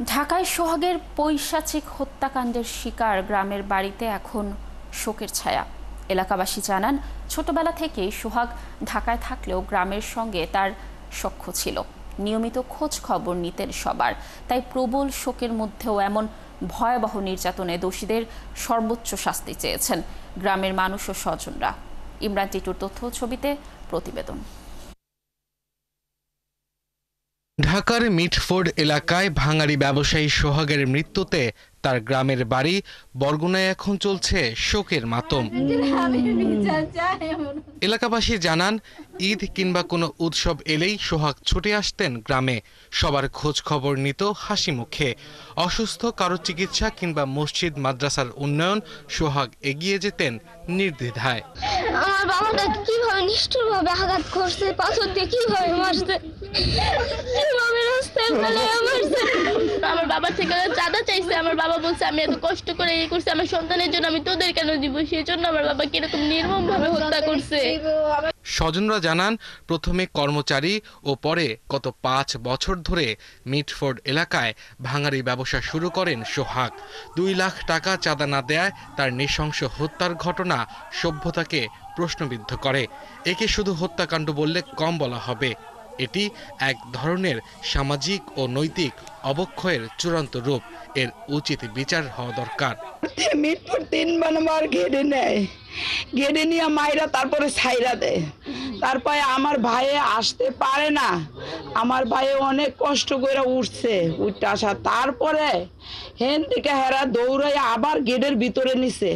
ঢাকায় সোহাগের পৈশাচিক হত্যাকাণ্ডের শিকার গ্রামের বাড়িতে এখন শোকের ছায়া। এলাকাবাসী জানান, ছোটবেলা থেকেই সোহাগ ঢাকায় থাকলেও গ্রামের সঙ্গে তার সখ্য ছিল। নিয়মিত খোঁজ খবর নিতেন সবার, তাই প্রবল শোকের মধ্যেও এমন ভয়াবহ নির্যাতনে দোষীদের সর্বোচ্চ শাস্তি চেয়েছেন গ্রামের মানুষ ও স্বজনরা। ইমরান টিটুর তথ্য ছবিতে প্রতিবেদন। ঢাকার মিটফোর্ড এলাকায় ভাঙাড়ি ব্যবসায়ী সোহাগের মৃত্যুতে তার গ্রামের বাড়ি বরগুনায় এখন চলছে শোকের মাতম। এলাকাবাসী জানান, ঈদ কিংবা কোনো উৎসব এলেই সোহাগ ছুটে আসতেন গ্রামে। সবার খোঁজ খবর নিত হাসি মুখে। অসুস্থ কারো চিকিৎসা কিংবা মসজিদ মাদ্রাসার উন্নয়ন সোহাগ এগিয়ে যেতেন নির্দ্বিধায়। আমার বাবাটা কিভাবে নিষ্ঠুরভাবে আঘাত করছে, পাথর দিয়ে কিভাবে মারছে, কিভাবে রাস্তায় ফেলায় মারছে। আমার বাবা থেকে চাঁদা চাইছে। আমার বাবা বলছে, আমি এত কষ্ট করে এই করছি আমার সন্তানের জন্য, আমি তোদের কেন দিব? সেই জন্য আমার বাবা কিরকম নির্মমভাবে হত্যা করছে। স্বজনরা জানান, প্রথমে কর্মচারী ও পরে গত 5 বছর ধরে মিটফোর্ড এলাকায় ভাঙাড়ি ব্যবসা শুরু করেন সোহাগ। 2 লাখ টাকা চাঁদা না দেয়ায় তার নৃশংস হত্যার ঘটনা সভ্যতাকে প্রশ্নবিদ্ধ করে। একে শুধু হত্যাকাণ্ড বললে কম বলা হবে। এটি এক ধরনের সামাজিক ও নৈতিক অবক্ষয়ের চূড়ান্ত রূপ। এর উচিত বিচার হওয়া দরকার। মিটফোর্ড 3 নম্বর ঘেরে নেয়, ঘেরে নিয়ে মাইরা তারপরে ছাইরা দেয়। তারপরে আমার ভাই আসতে পারে না। আমার ভাই অনেক কষ্ট করে উঠছে, উঠতে আসা তারপরে হেন থেকে হেরা দৌড়াই আবার গেটের ভিতরে নিছে,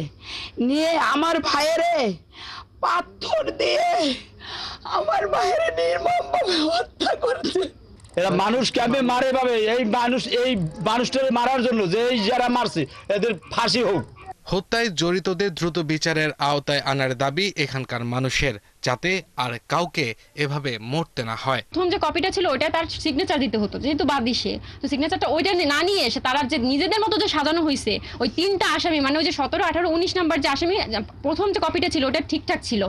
নিয়ে আমার ভাইয়েরে পাথর দিয়ে আমার ভাইয়েরে নির্মমভাবে হত্যা করছে। এরা মানুষ কেমনে মারে ভাবে, এই মানুষটাকে মারার জন্য যে যারা মারছে এদের ফাঁসি হোক। হত্যায় জড়িতদের দ্রুত বিচারের আওতায় আনার দাবি এখানকার মানুষের, যাতে আর কাউকে এভাবে মরতে না হয়। প্রথম যে কপিটা ছিল ওইটা তার সিগনেচার দিতে হতো, যেহেতু বাদী সে, তো সিগনেচারটা ওইটা না নিয়ে এসে তারা যে নিজেদের মতো যে সাজানো হয়েছে, ওই 3টা আসামি মানে ওই যে 17, 18, 19 নাম্বার যে আসামি, প্রথম যে কপিটা ছিল ওটা ঠিকঠাক ছিল।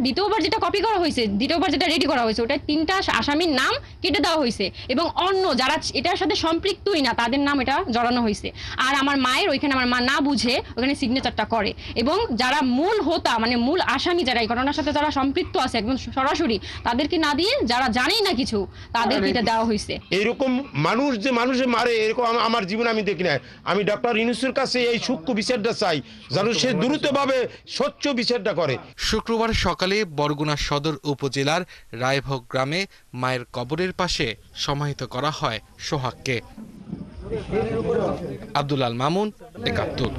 দ্বিতীয়বার যেটা কপি করা হয়েছে, দ্বিতীয়বার যেটা রেডি করা হয়েছে, ওটা 3টা আসামির নাম কেটে দেওয়া হয়েছে এবং অন্য যারা এটার সাথে সম্পৃক্তই না তাদের নাম এটা জড়ানো হয়েছে। আর আমার মায়ের ওইখানে আমার মা না বুঝে ওখানে সিগনেচারটা করে এবং যারা মূল হোতা মানে মূল আসামি যারা এই ঘটনার সাথে যারা সম্পৃক্ত আছে একদম সরাসরি, তাদেরকে না দিয়ে যারা জানেই না কিছু তাদেরকে এটা দেওয়া হয়েছে। এরকম মানুষ যে মানুষে মারে এরকম আমার জীবনে আমি দেখি না। আমি ডক্টর ইউনূসের কাছে এই সূক্ষ্ম বিচারটা চাই, যেন সে দ্রুতভাবে স্বচ্ছ বিচারটা করে। শুক্রবার সকালে বরগুনা সদর উপজেলার রায়ভোগ গ্রামে মায়ের কবরের পাশে সমাহিত করা হয় সোহাগকে। আব্দুল আল মামুন, ৭১।